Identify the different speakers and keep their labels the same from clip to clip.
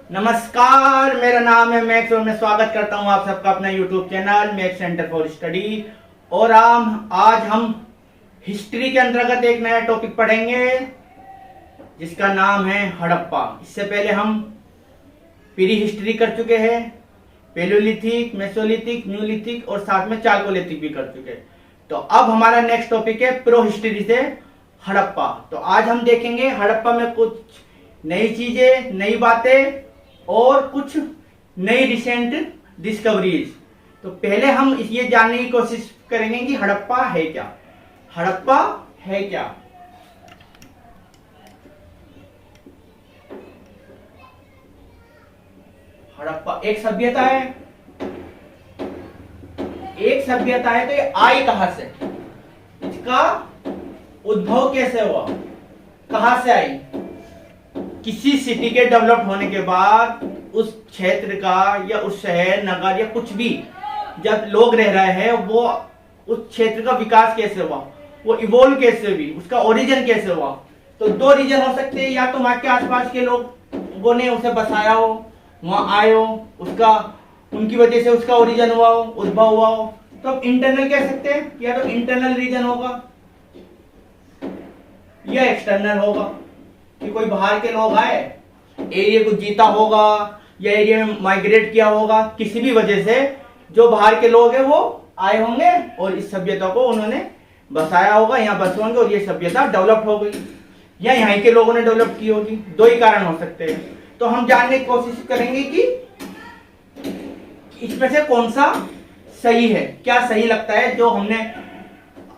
Speaker 1: नमस्कार, मेरा नाम है मैक्स और मैं स्वागत करता हूं आप सबका अपना YouTube channel max centre for study. और आज हम हिस्ट्री के अंतर्गत एक नया टॉपिक पढ़ेंगे जिसका नाम है हड़प्पा। इससे पहले हम प्री हिस्ट्री कर चुके हैं, पेलोलिथिक, मेसोलिथिक, न्यूलिथिक और साथ में चालकोलिथिक भी कर चुके हैं। तो अब हमारा नेक्स्ट टॉपिक है प्रो हिस्ट्री से हड़प्पा। तो आज हम देखेंगे हड़प्पा में कुछ नई चीजें, नई बातें और कुछ नई रिसेंट डिस्कवरीज। तो पहले हम ये जानने की कोशिश करेंगे कि हड़प्पा है क्या। हड़प्पा है क्या? हड़प्पा एक सभ्यता है। एक सभ्यता है तो ये आई कहां से, इसका उद्भव कैसे हुआ, कहां से आई? किसी सिटी के डेवलप होने के बाद उस क्षेत्र का या उस शहर, नगर या कुछ भी जब लोग रह रहे हैं, वो उस क्षेत्र का विकास कैसे हुआ, वो इवोल्व कैसे हुई, उसका ओरिजिन कैसे हुआ। तो दो रीजन हो सकते हैं, या तो वहां के आसपास के लोगों ने उसे बसाया हो, वहां आए हो, उसका उनकी वजह से उसका ओरिजिन हुआ हो, उद्भव हुआ हो। तो हम इंटरनल कह सकते हैं, या तो इंटरनल रीजन होगा या एक्सटर्नल होगा कि कोई बाहर के लोग आए, एरिया को जीता होगा या एरिया में माइग्रेट किया होगा, किसी भी वजह से जो बाहर के लोग हैं वो आए होंगे और इस सभ्यता को उन्होंने बसाया होगा, यहाँ बसे होंगे और ये सभ्यता डेवलप हो गई, या यहाँ के लोगों ने डेवलप की होगी। दो ही कारण हो सकते हैं। तो हम जानने की कोशिश करेंगे कि इसमें से कौन सा सही है, क्या सही लगता है। जो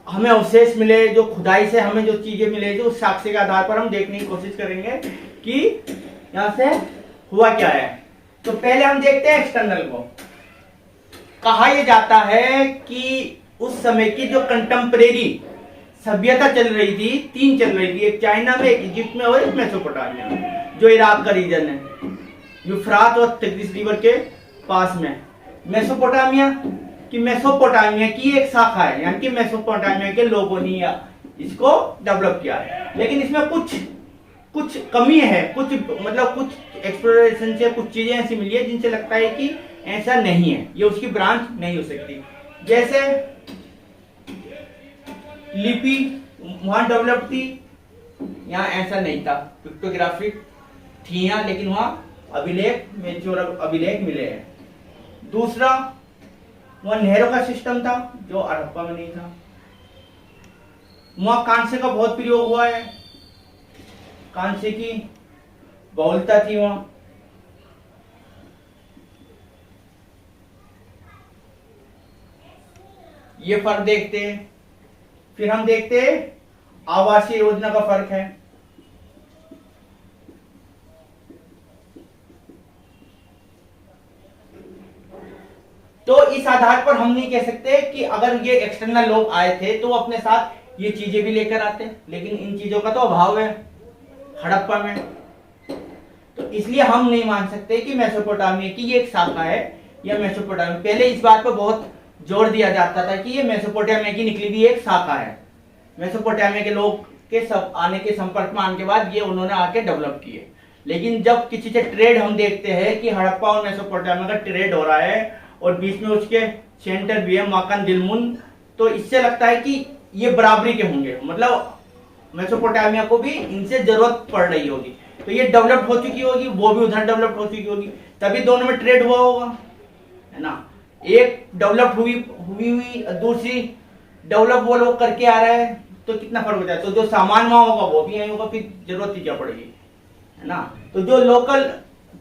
Speaker 1: हमें अवशेष मिले, जो खुदाई से हमें जो चीजें मिले, जो साक्ष्य के आधार पर हम देखने की कोशिश करेंगे कि यहां से हुआ क्या है। तो पहले हम देखते हैं एक्सटर्नल को। कहा यह जाता है कि उस समय की जो कंटेम्परेरी सभ्यता चल रही थी, तीन चल रही थी, एक चाइना में, एक इजिप्ट में और एक मेसोपोटामिया में, जो इराक का रीजन है, यूफ्रात और तिग्रिस रिवर के पास में। मेसोपोटामिया की एक शाखा है, यानी कि मेसोपोटामिया के लोगों ने इसको डेवलप किया है। लेकिन इसमें कुछ कमी है, कुछ एक्सप्लोरेशन से कुछ चीजें ऐसी मिली है जिनसे लगता है कि ऐसा नहीं है, ये उसकी ब्रांच नहीं हो सकती। जैसे लिपि वहां डेवलप थी, यहाँ ऐसा नहीं था। पिक्टोग्राफी थी यहाँ, लेकिन वहां अभिलेख मिले हैं। दूसरा, वहां नहरों का सिस्टम था जो हड़प्पा में नहीं था। वहां कांसे का बहुत प्रयोग हुआ है, कांसे की बहुलता थी वहां। ये फर्क देखते हैं। फिर हम देखते हैं आवासीय योजना का फर्क है। तो इस आधार पर हम नहीं कह सकते कि अगर ये एक्सटर्नल लोग आए थे तो अपने साथ ये चीजें भी लेकर आते, लेकिन इन चीजों का तो अभाव है हड़प्पा में। तो इसलिए हम नहीं मान सकते कि मेसोपोटामिया की ये एक शाखा है या मेसोपोटामिया। पहले इस बात पर बहुत जोर दिया जाता था कि ये मेसोपोटामिया की निकली हुई एक शाखा है। मेसोपोटामिया के लोग के सब आने के संपर्क में आने के बाद ये उन्होंने आके डेवलप किए। लेकिन जब किसी से ट्रेड हम देखते हैं कि हड़प्पा और मेसोपोटामिया का ट्रेड हो रहा है और बीच में उसके सेंटर भी है माकन दिलमुन, तो इससे लगता है कि ये बराबरी के होंगे, मतलब मेसोपोटामिया को भी इनसे जरूरत पड़ रही होगी। तो ये डेवलप हो चुकी होगी, वो भी उधर डेवलप हो चुकी होगी, तभी दोनों में ट्रेड हुआ होगा, है ना। एक डेवलप हुई, दूसरी डेवलप वो लोग करके आ रहे हैं, तो कितना फर्क हो जाए। तो जो सामान वहां होगा वो भी यहीं होगा, फिर जरूरत ही क्या पड़ेगी, है ना। तो जो लोकल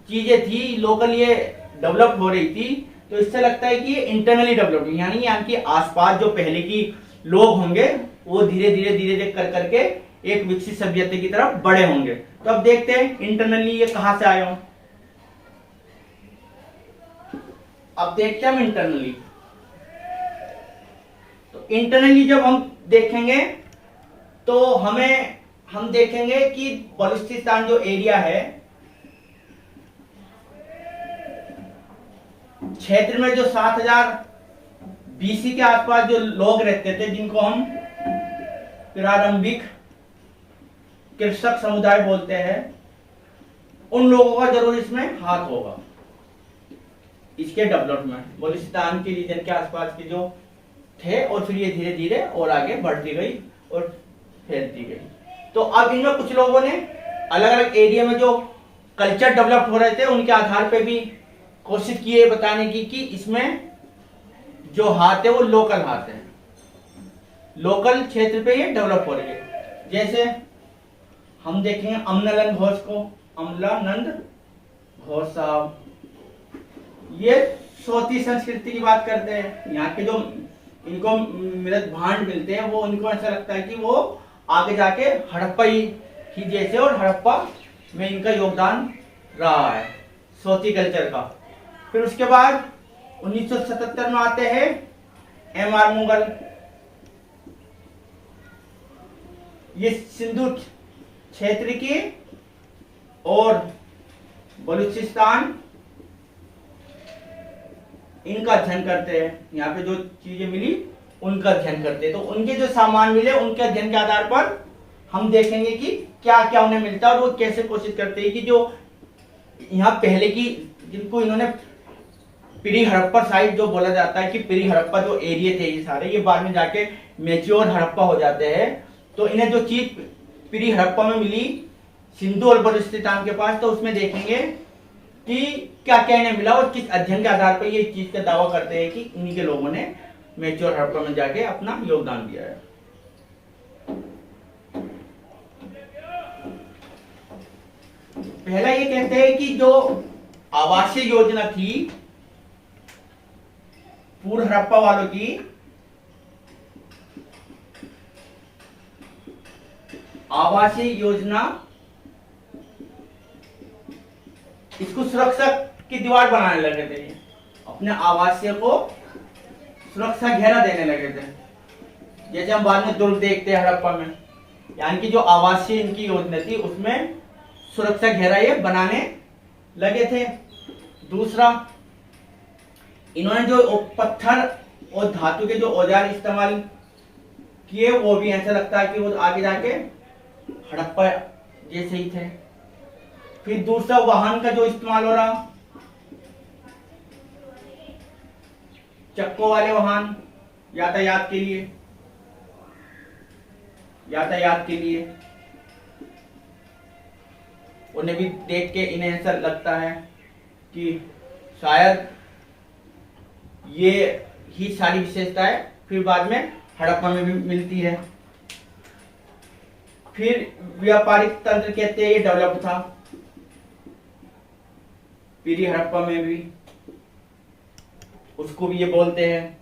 Speaker 1: चीजें थी, लोकल ये डेवलप हो रही थी, तो इससे लगता है कि ये इंटरनली डेवलप, यानी यहाँ की आसपास जो पहले की लोग होंगे वो धीरे धीरे कर करके एक विकसित सभ्यता की तरफ बड़े होंगे। तो अब देखते हैं इंटरनली ये कहां से आए हो। अब देखते हैं हम इंटरनली। तो इंटरनली जब हम देखेंगे तो हम देखेंगे कि बलूचिस्तान जो एरिया है, क्षेत्र में जो 7000 बीसी के आसपास जो लोग रहते थे, जिनको हम प्रारंभिक कृषक समुदाय बोलते हैं, उन लोगों का जरूर इसमें हाथ होगा, इसके डेवलपमेंट, बलूचिस्तान के रीजन के आसपास के जो थे, और फिर ये धीरे धीरे और आगे बढ़ती गई और फैलती गई। तो अब इनमें कुछ लोगों ने अलग अलग एरिया में जो कल्चर डेवलप हो रहे थे उनके आधार पे भी कोशिश की है बताने की कि इसमें जो हाथ है वो लोकल हाथ है, लोकल क्षेत्र पे ये डेवलप हो रही है। जैसे हम देखेंगे अमलानंद घोष को, अमलानंद घोष साहब, ये सोती संस्कृति की बात करते हैं। यहाँ के जो इनको मृत भांड मिलते हैं वो इनको ऐसा लगता है कि वो आगे जाके हड़प्पा ही जैसे, और हड़प्पा में इनका योगदान रहा है सोती कल्चर का। फिर उसके बाद 1977 में आते हैं एम.आर. मुगल। ये सिंधु क्षेत्र की और बलूचिस्तान इनका अध्ययन करते हैं, यहाँ पे जो चीजें मिली उनका अध्ययन करते हैं। तो उनके जो सामान मिले उनके अध्ययन के आधार पर हम देखेंगे कि क्या क्या उन्हें मिलता है और वो कैसे कोशिश करते हैं कि जो यहाँ पहले की, जिनको इन्होंने प्री हड़प्पा साइट जो बोला जाता है कि प्री हड़प्पा जो एरिया थे ये सारे, ये बाद में जाके मेच्योर हड़प्पा हो जाते हैं। तो इन्हें जो चीज प्री हड़प्पा में मिली सिंधु और बलूचिस्तान के पास, तो उसमें देखेंगे कि क्या क्या इन्हें मिला और किस अध्ययन के आधार पर ये चीज का दावा करते हैं कि इन्हीं के लोगों ने मेच्योर हड़प्पा में जाके अपना योगदान दिया है। पहला ये कहते हैं कि जो आवासीय योजना थी पूर्व हड़प्पा वालों की, आवासीय योजना, इसको सुरक्षा की दीवार बनाने लगे थे, अपने आवासीय को सुरक्षा घेरा देने लगे थे। जैसे हम बाद में दुर्ग देखते हैं हड़प्पा में, यानी कि जो आवासीय इनकी योजना थी उसमें सुरक्षा घेरा ये बनाने लगे थे। दूसरा, इन्होंने जो पत्थर और धातु के जो औजार इस्तेमाल किए वो भी ऐसा लगता है कि वो आगे जाके हड़प्पा जैसे ही थे। फिर दूसरा, वाहन का जो इस्तेमाल हो रहा, चक्कों वाले वाहन यातायात के लिए उन्हें भी देख के इन्हें ऐसा लगता है कि शायद ये ही सारी विशेषताएं फिर बाद में हड़प्पा में भी मिलती है। फिर व्यापारिक तंत्र कहते हैं ये डेवलप था पीरी हड़प्पा में भी, उसको भी ये बोलते हैं।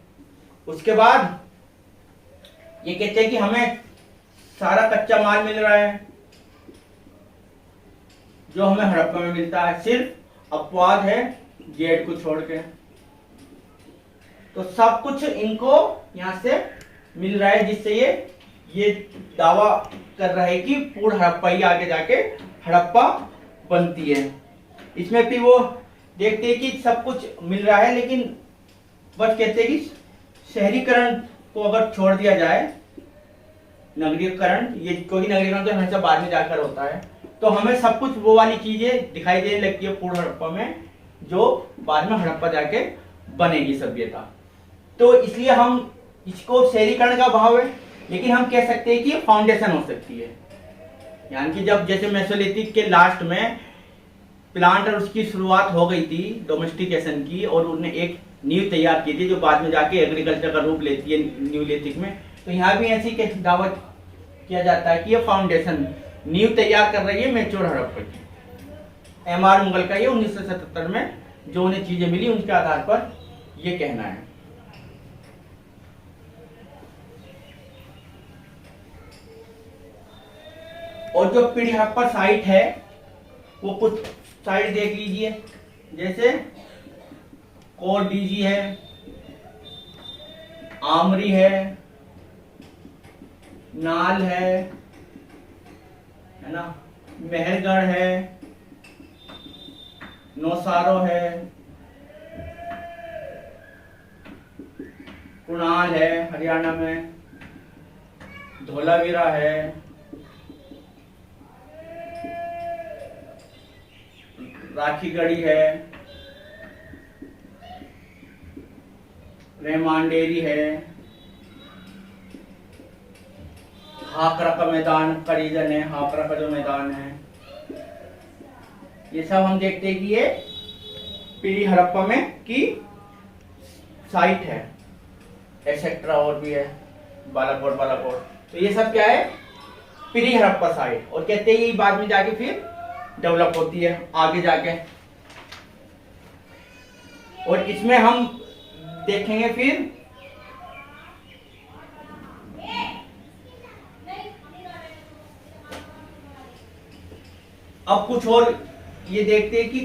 Speaker 1: उसके बाद ये कहते हैं कि हमें सारा कच्चा माल मिल रहा है जो हमें हड़प्पा में मिलता है, सिर्फ अपवाद है जेड को छोड़ के। तो सब कुछ इनको यहां से मिल रहा है, जिससे ये दावा कर रहा है कि पूर्ण हड़प्पा ही आगे जाके हड़प्पा बनती है। इसमें भी वो देखते हैं कि सब कुछ मिल रहा है, लेकिन बस कहते हैं कि शहरीकरण को अगर छोड़ दिया जाए, नगरीकरण, ये क्योंकि नगरीकरण तो हमेशा बाद में जाकर होता है, तो हमें सब कुछ वो वाली चीजें दिखाई देने लगती है पूर्ण हड़प्पा में, जो बाद में हड़प्पा जाके बनेगी सभ्यता। तो इसलिए हम इसको शहरीकरण का भाव है, लेकिन हम कह सकते हैं कि ये फाउंडेशन हो सकती है। यानी कि जब जैसे मेसोलिथिक के लास्ट में प्लांट और उसकी शुरुआत हो गई थी डोमेस्टिकेशन की, और उन्होंने एक नींव तैयार की थी जो बाद में जाके एग्रीकल्चर का रूप लेती है न्यूलिथिक में। तो यहाँ भी ऐसी दावा किया जाता है कि ये फाउंडेशन नींव तैयार कर रही है मेच्योर हड़प्पा की। एम.आर. मुगल का ये 1977 में जो उन्हें चीजें मिली उनके आधार पर ये कहना है। और जो पीढ़ी हड़प्पा साइट है वो कुछ साइट देख लीजिए, जैसे कोरडीजी है, आमरी है, नाल है ना, मेहरगढ़ है, नौसारो है, कुणाल है हरियाणा में, धोलावीरा है, राखीगढ़ी है, रेमांडेरी है, हाकरा का मैदान का रीजन है, हाकरा का जो मैदान है, ये सब हम देखते हैं कि ये पीली हड़प्पा में की साइट है। एक्सेट्रा और भी है, बालाकोट बालाकोट, तो ये सब क्या है, पीली हड़प्पा साइट। और कहते हैं ये बाद में जाके फिर डेवलप होती है आगे जाके। और इसमें हम देखेंगे फिर अब कुछ और ये देखते हैं कि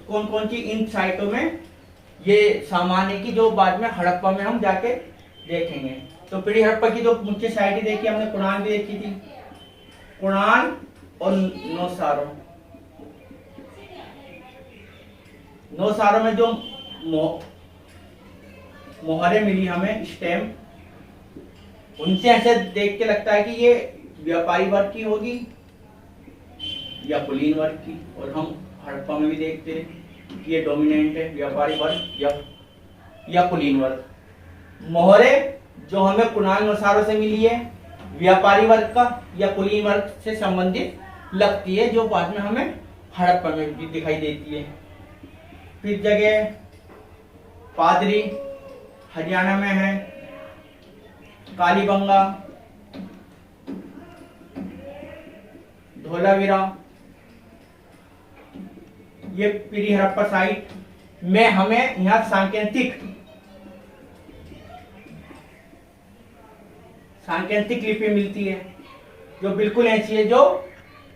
Speaker 1: कौन कौन सी इन साइटों में ये सामान है कि जो बाद में हड़प्पा में हम जाके देखेंगे। तो पीली हड़प्पा की जो मुख्य साइट देखी हमने, कुणान भी देखी थी, कुणान और नौसारो। नौसारो में जो मोहरे मिली हमें, स्टैम्प, उनसे ऐसे देख के लगता है कि ये व्यापारी वर्ग की होगी या कुलीन वर्ग की। और हम हड़प्पा में भी देखते हैं कि ये डोमिनेंट है, व्यापारी वर्ग या कुलीन वर्ग। मोहरे जो हमें कुणाल नौसारो से मिली है, व्यापारी वर्ग का या कुलीन वर्ग से संबंधित लगती है, जो बाद में हमें हड़प्पा में भी दिखाई देती है। फिर जगह पादरी हरियाणा में है, कालीबंगा, धोलावीरा, ये पीली हड़प्पा साइट में हमें यहाँ सांकेतिक लिपि मिलती है, जो बिल्कुल ऐसी है जो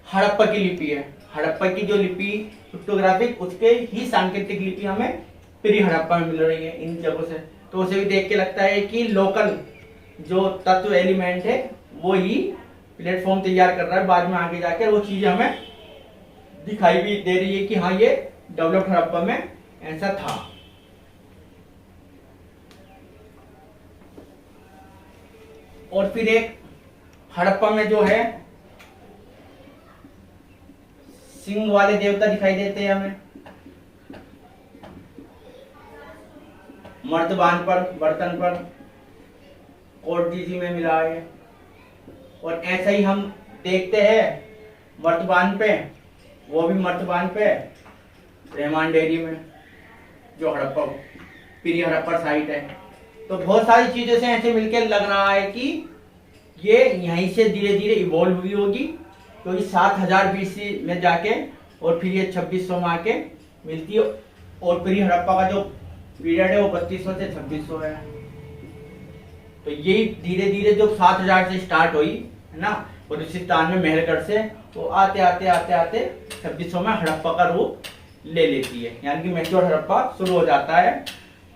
Speaker 1: हड़प्पा की लिपि है। हड़प्पा की जो लिपि पिक्टोग्राफिक, उसके ही सांकेतिक लिपि हमें पीली हड़प्पा में मिल रही है इन जगहों से। तो उसे भी देख के लगता है कि लोकल जो तत्व एलिमेंट है वो ही प्लेटफॉर्म तैयार कर रहा है, बाद में आगे जाकर वो चीजें हमें दिखाई भी दे रही है कि हाँ ये डेवलप्ड हड़प्पा में ऐसा था। और फिर एक हड़प्पा में जो है सिंह वाले देवता दिखाई देते हैं हमें, मर्तबान पर, बर्तन पर, कोटदीजी में मिला है। और ऐसा ही हम देखते हैं मर्तबान पे, वो भी मर्तबान पे रेमांडेरी में, जो हड़प्पा पीली हड़प्पा साइट है। तो बहुत सारी चीजों से ऐसे मिलकर लग रहा है कि ये यहीं से धीरे धीरे इवॉल्व हुई होगी, क्योंकि 7000 BC में जाके और फिर ये 2600 में आके मिलती है। और पीली हड़प्पा का जो पीरियड है वो 3200 से 2600 है। तो यही धीरे धीरे जो 7000 से स्टार्ट हुई है ना, बलूचिस्तान में मेहरगढ़ से, तो आते आते आते आते 2600 में हड़प्पा का रूप ले लेती है, यानी कि मैच्योर हड़प्पा शुरू हो जाता है।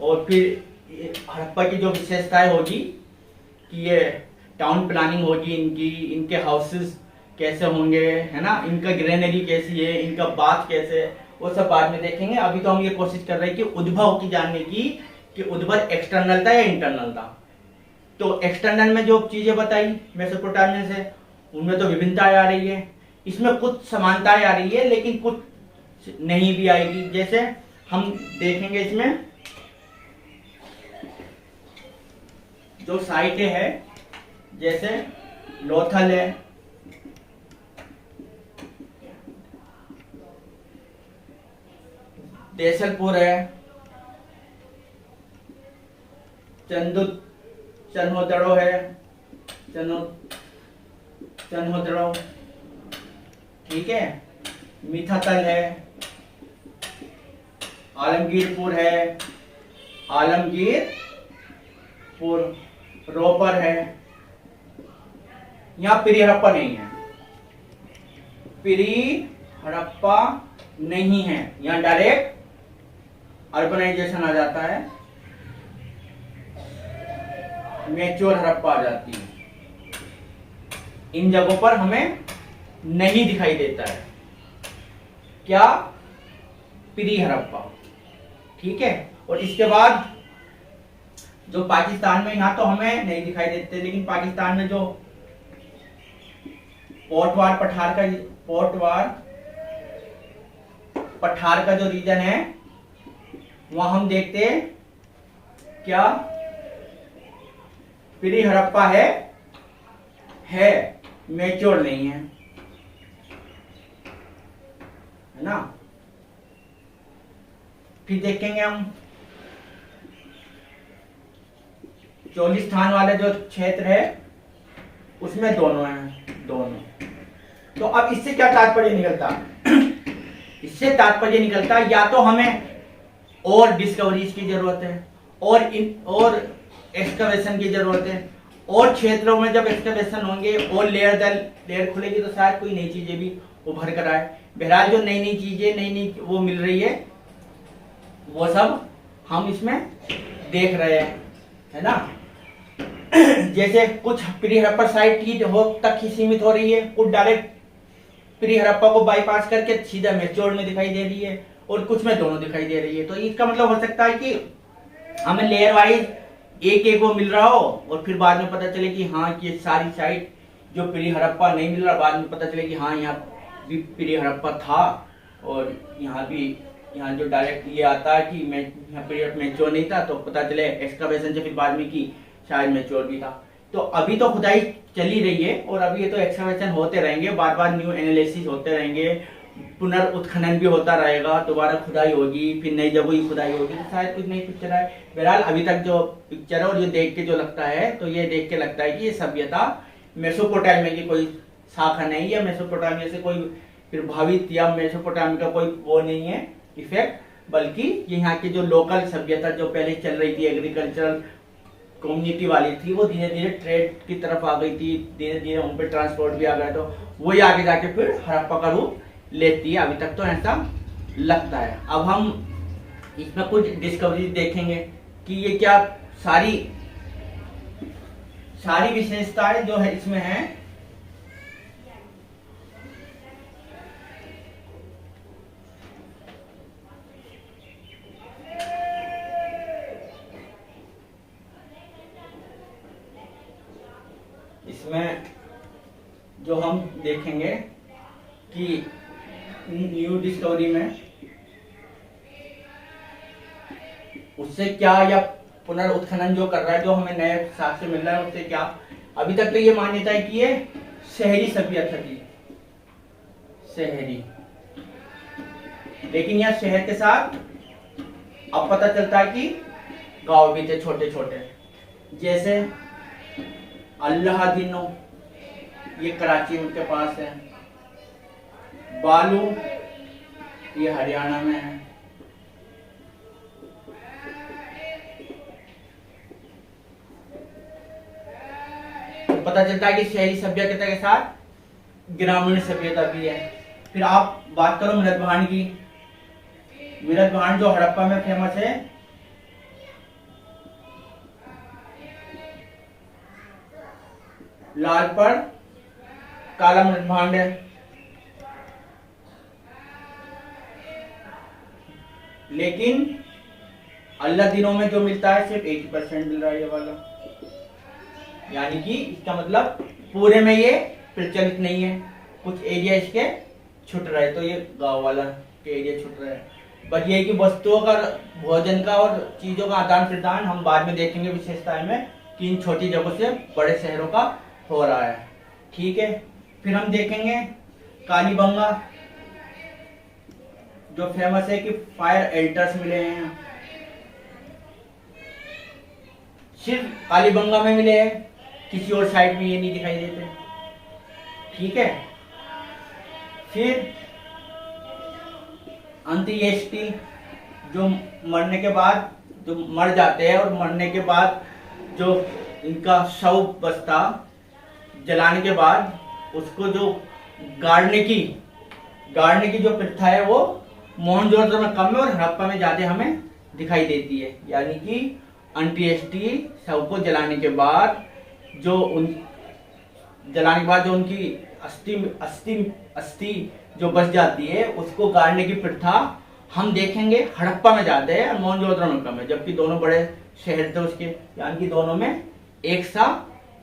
Speaker 1: और फिर हड़प्पा की जो विशेषताएं होगी कि ये टाउन प्लानिंग होगी इनकी, इनके हाउसेस कैसे होंगे, है ना, इनका ग्रेनरी कैसी है, इनका बाथ कैसे है, वो सब बाद में देखेंगे। अभी तो हम ये कोशिश कर रहे हैं कि उद्भव की जानने की, कि उद्भव एक्सटर्नल था या इंटरनल था। तो एक्सटर्नल में जो चीजें बताई मेसोपोटामिया से, उनमें तो विभिन्नताएं आ रही है, इसमें कुछ समानताएं आ रही है, लेकिन कुछ नहीं भी आएगी। जैसे हम देखेंगे इसमें जो साइटें हैं, जैसे लोथल है, देसलपुर है, चन्होदड़ो है, चन्होदड़ो, ठीक है, मीठातल है, आलमगीरपुर है, आलमगीरपुर, रोपर है। यहाँ पीली हड़प्पा नहीं है, पीली हड़प्पा नहीं है, यहाँ डायरेक्ट अर्बनाइजेशन आ जाता है, मैच्योर हड़प्पा आ जाती है। इन जगहों पर हमें नहीं दिखाई देता है क्या, पीली हड़प्पा, ठीक है। और इसके बाद जो पाकिस्तान में, यहाँ तो हमें नहीं दिखाई देते, लेकिन पाकिस्तान में जो पोटवार पठार का, पोटवार पठार का जो रीजन है वहां हम देखते हैं क्या प्री हड़प्पा है मैच्योर नहीं है ना। फिर देखेंगे हम चोलिस्थान वाला जो क्षेत्र है उसमें दोनों हैं, दोनों। तो अब इससे क्या तात्पर्य निकलता इससे तात्पर्य निकलता या तो हमें और डिस्कवरीज की जरूरत है और एक्सकवेशन की जरूरत है, और क्षेत्रों में जब एक्सकवेशन होंगे और लेयर दर लेयर खुलेगी तो शायद कोई नई चीजें भी उभर कर आए। बहरहाल जो नई नई चीजें नई वो मिल रही है वो सब हम इसमें देख रहे हैं, है ना। जैसे कुछ प्री हड़प्पा साइट की हो तक ही सीमित हो रही है, कुछ डायरेक्ट प्री हड़प्पा को बाईपास करके सीधा मैच्योर में दिखाई दे रही है, और कुछ में दोनों दिखाई दे रही है। तो इसका मतलब हो सकता है कि हमें लेयर वाइज एक एक वो मिल रहा हो और फिर बाद में पता चले कि हाँ ये सारी साइट जो प्री हड़प्पा नहीं मिल रहा, बाद में पता चले कि हाँ यहाँ भी प्री हड़प्पा था, और यहाँ जो डायरेक्ट ये आता है कि यहाँ पीरियड मैच्योर नहीं था, तो पता चले एक्सकवेशन से फिर बाद में कि शायद मैच्योर भी था। तो अभी तो खुदाई चली रही है और अभी ये तो एक्सकवेशन होते रहेंगे, बार बार न्यू एनालिसिस होते रहेंगे, पुनर्उत्खनन भी होता रहेगा, दोबारा खुदाई होगी, फिर नई जगह ही खुदाई होगी, तो शायद कुछ नई पिक्चर आए। बहरहाल अभी तक जो पिक्चर है और ये देख के जो लगता है, तो ये देख के लगता है कि ये सभ्यता मेसोपोटामिया की कोई शाखा नहीं है, मेसोपोटामिया से कोई प्रभावित या मेसोपोटामिया का कोई वो नहीं है इफेक्ट, बल्कि यहाँ की जो लोकल सभ्यता जो पहले चल रही थी एग्रीकल्चरल कम्युनिटी वाली थी, वो धीरे धीरे ट्रेड की तरफ आ गई थी, धीरे धीरे उन पर ट्रांसपोर्ट भी आ गया, तो वही आगे जाके फिर हड़प्पा का रूप लेती है। अभी तक तो ऐसा लगता है। अब हम इसमें कुछ डिस्कवरी देखेंगे कि ये क्या सारी विशेषताएं जो है इसमें है। इसमें जो हम देखेंगे कि न्यू डिस्कवरी में उससे क्या, या पुनर्उत्खनन जो कर रहा है, जो हमें नए साक्ष्य मिल रहा है उससे क्या। अभी तक तो ये मान्यता है कि ये शहरी सभ्यता थी, शहरी, लेकिन यह शहर के साथ अब पता चलता है कि गांव भी थे छोटे छोटे, जैसे अल्लाहदीनो, ये कराची उनके पास है, बालू ये हरियाणा में है, तो पता चलता है कि शहरी सभ्यता के साथ ग्रामीण सभ्यता भी है। फिर आप बात करो मृदभांड की, मृदभांड जो हड़प्पा में फेमस है, लाल पर काला मृदभांड है, लेकिन अल्लाह दिनों में जो मिलता है सिर्फ 80% मिल रहा है ये वाला, यानी कि इसका मतलब पूरे में ये प्रचलित नहीं है, कुछ एरिया इसके छूट रहे, तो ये गांव वाला के एरिया छूट रहे हैं। बस ये कि वस्तुओं का, भोजन का और चीजों का आदान प्रदान हम बाद में देखेंगे विशेषताएं में कि इन छोटी जगहों से बड़े शहरों का हो रहा है, ठीक है। फिर हम देखेंगे कालीबंगा, जो फेमस है कि फायर एल्टर्स मिले हैं, सिर्फ कालीबंगा में मिले हैं, किसी और साइड में ये नहीं दिखाई देते, ठीक है। फिर अंत्येष्टि, जो मरने के बाद जो मर जाते हैं और मरने के बाद जो इनका शव बचता, जलाने के बाद उसको जो गाड़ने की जो प्रथा है वो मोहनजोदड़ो में कम है और हड़प्पा में ज्यादा हमें दिखाई देती है। यानी कि अंत्येष्टि, शव को जलाने के बाद जो उनकी अस्थि जो बच जाती है उसको गाड़ने की प्रथा हम देखेंगे हड़प्पा में ज्यादा है और मोहनजोदड़ो में कम है, जबकि दोनों बड़े शहर थे उसके, यानी कि दोनों में एक सा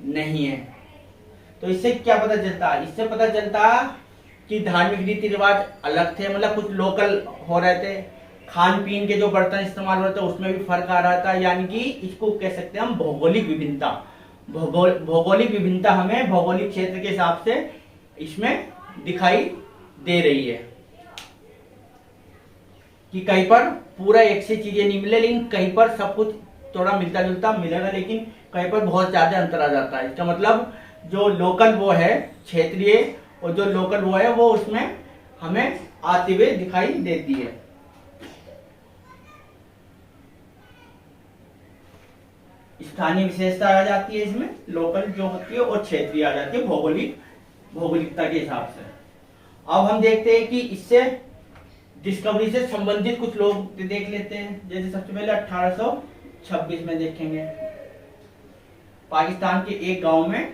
Speaker 1: नहीं है। तो इससे क्या पता चलता है? इससे पता चलता कि धार्मिक रीति रिवाज अलग थे, मतलब कुछ लोकल हो रहे थे। खान पीन के जो बर्तन इस्तेमाल होते थे उसमें भी फर्क आ रहा था, यानी कि इसको कह सकते हैं हम भौगोलिक विभिन्नता। भौगोलिक विभिन्नता हमें भौगोलिक क्षेत्र के हिसाब से इसमें दिखाई दे रही है कि कहीं पर पूरा एक से चीजें नहीं मिले, लेकिन कहीं पर सब कुछ थोड़ा मिलता जुलता मिलेगा, लेकिन कहीं पर बहुत ज्यादा अंतर आ जाता है। इसका मतलब जो लोकल वो है क्षेत्रीय, और जो लोकल वो है वो उसमें हमें आते हुए दिखाई देती है। स्थानीय विशेषता आ जाती है इसमें, लोकल जो होती है, और क्षेत्रीय आ जाती है भौगोलिकता के हिसाब से। अब हम देखते हैं कि इससे डिस्कवरी से संबंधित कुछ लोग देख लेते हैं। जैसे सबसे पहले 1826 में देखेंगे, पाकिस्तान के एक गांव में,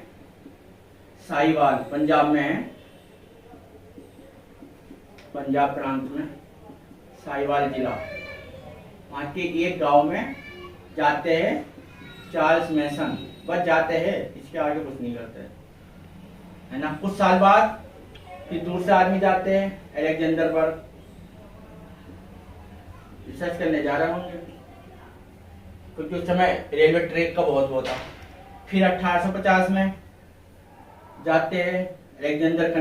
Speaker 1: साहिवाल पंजाब में है, पंजाब प्रांत में साहिवाल जिला, वहां के एक गांव में जाते हैं चार्ल्स मैसन, बस जाते हैं, इसके आगे कुछ नहीं करते है ना। कुछ साल बाद फिर दूसरे आदमी जाते हैं अलेक्जेंडर पर, रिसर्च करने जा रहे होंगे, क्योंकि उस समय रेलवे ट्रैक का बहुत वो था। फिर 1850 में जाते हैं अलेक्जेंडर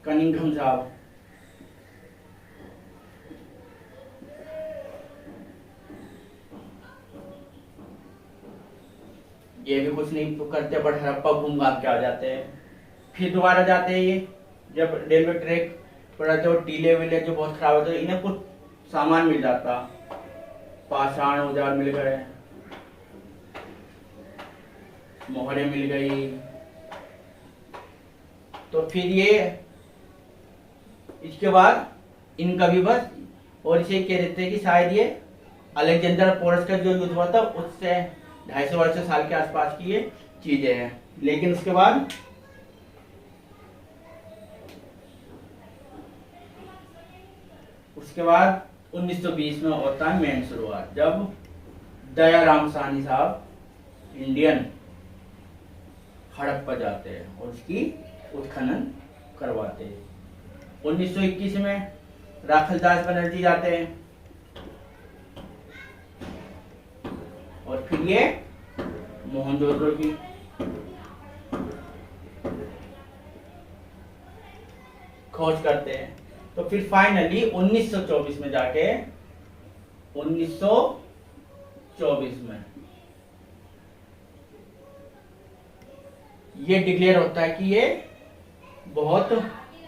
Speaker 1: कनिंघम साहब, ये भी कुछ नहीं करते, बट हड़प्पा घूम घाम के आ जाते हैं। फिर दोबारा जाते हैं ये, जब रेलवे ट्रैक पर रहते हो, टीले वीले जो बहुत खराब होते, इन्हें कुछ सामान मिल जाता, पाषाण औजार मिल गए, मोहरे मिल गई। तो फिर ये इसके बाद इनका भी बस, और इसे कह देते हैं कि शायद ये अलेक्जेंडर पोरस का जो युद्ध हुआ था उससे 250 वर्ष साल के आसपास की ये चीजें हैं। लेकिन उसके बाद उसके बाद 1920 में होता है मेन शुरुआत, जब दयाराम साहनी साहब इंडियन हड़प्पा जाते हैं और उसकी उत्खनन करवाते हैं। 1921 में राखलदास बनर्जी जाते हैं, और फिर ये मोहनजोदड़ो की खोज करते हैं। तो फिर फाइनली 1924 में जाके 1924 में ये डिक्लेयर होता है कि ये बहुत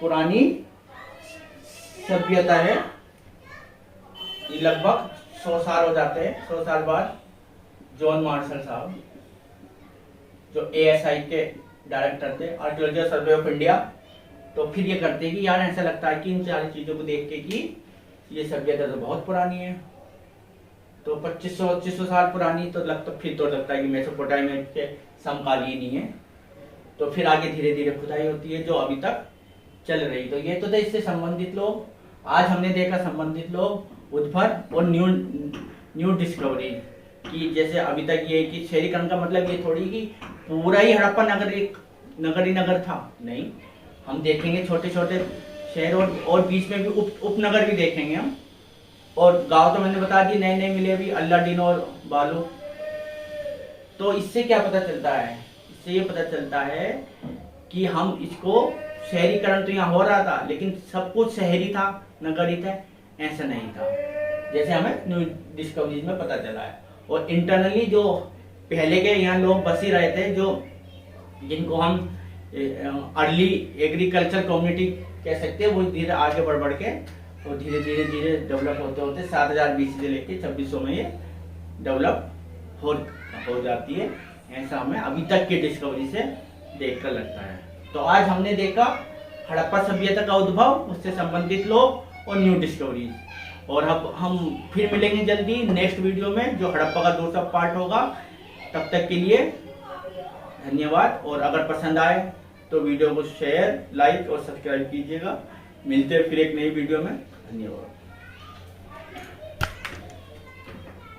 Speaker 1: पुरानी सभ्यता है। ये लगभग 100 साल हो जाते हैं। 100 साल बाद जॉन मार्शल साहब, जो ASI के डायरेक्टर थे, आर्कियोलॉजिकल सर्वे ऑफ इंडिया, तो फिर ये करते कि यार ऐसा लगता है कि इन सारी चीजों को देख के कि ये सभ्यता तो बहुत पुरानी है, तो 2500-2500 साल पुरानी, तो फिर तो लगता है कि मेसोपोटामिया के समकालीन ही है। तो फिर आगे धीरे धीरे खुदाई होती है जो अभी तक चल रही। तो ये तो थे इससे संबंधित लोग। आज हमने देखा संबंधित लोग, उद्भव और न्यू डिस्कवरी की। जैसे अभी तक ये कि शहरीकरण का मतलब ये थोड़ी कि पूरा ही हड़प्पा नगर एक नगर ही नगर था, नहीं। हम देखेंगे छोटे छोटे शहर और बीच में भी उपनगर भी देखेंगे हम। और गांव तो मैंने बता दी नए नए मिले अभी, अल्लाडीन और बालू। तो इससे क्या पता चलता है? इससे ये पता चलता है कि हम इसको, शहरीकरण तो यहाँ हो रहा था लेकिन सब कुछ शहरी था, नगरीय था, ऐसा नहीं था, जैसे हमें न्यू डिस्कवरीज में पता चला है। और इंटरनली जो पहले के यहाँ लोग बस ही रहे थे, जो जिनको हम अर्ली एग्रीकल्चर कम्युनिटी कह सकते हैं, वो धीरे आगे बढ़ के और धीरे धीरे डेवलप होते होते 7000 BC से लेके 2600 में ये डेवलप हो जाती है। ऐसा हमें अभी तक की डिस्कवरी से देखकर लगता है। तो आज हमने देखा हड़प्पा सभ्यता का उद्भव, उससे संबंधित लोग और न्यू डिस्कवरीज। और अब हम फिर मिलेंगे जल्दी नेक्स्ट वीडियो में, जो हड़प्पा का दूसरा पार्ट होगा। तब तक के लिए धन्यवाद। और अगर पसंद आए तो वीडियो को शेयर, लाइक और सब्सक्राइब कीजिएगा। मिलते हैं फिर एक नई वीडियो में। धन्यवाद।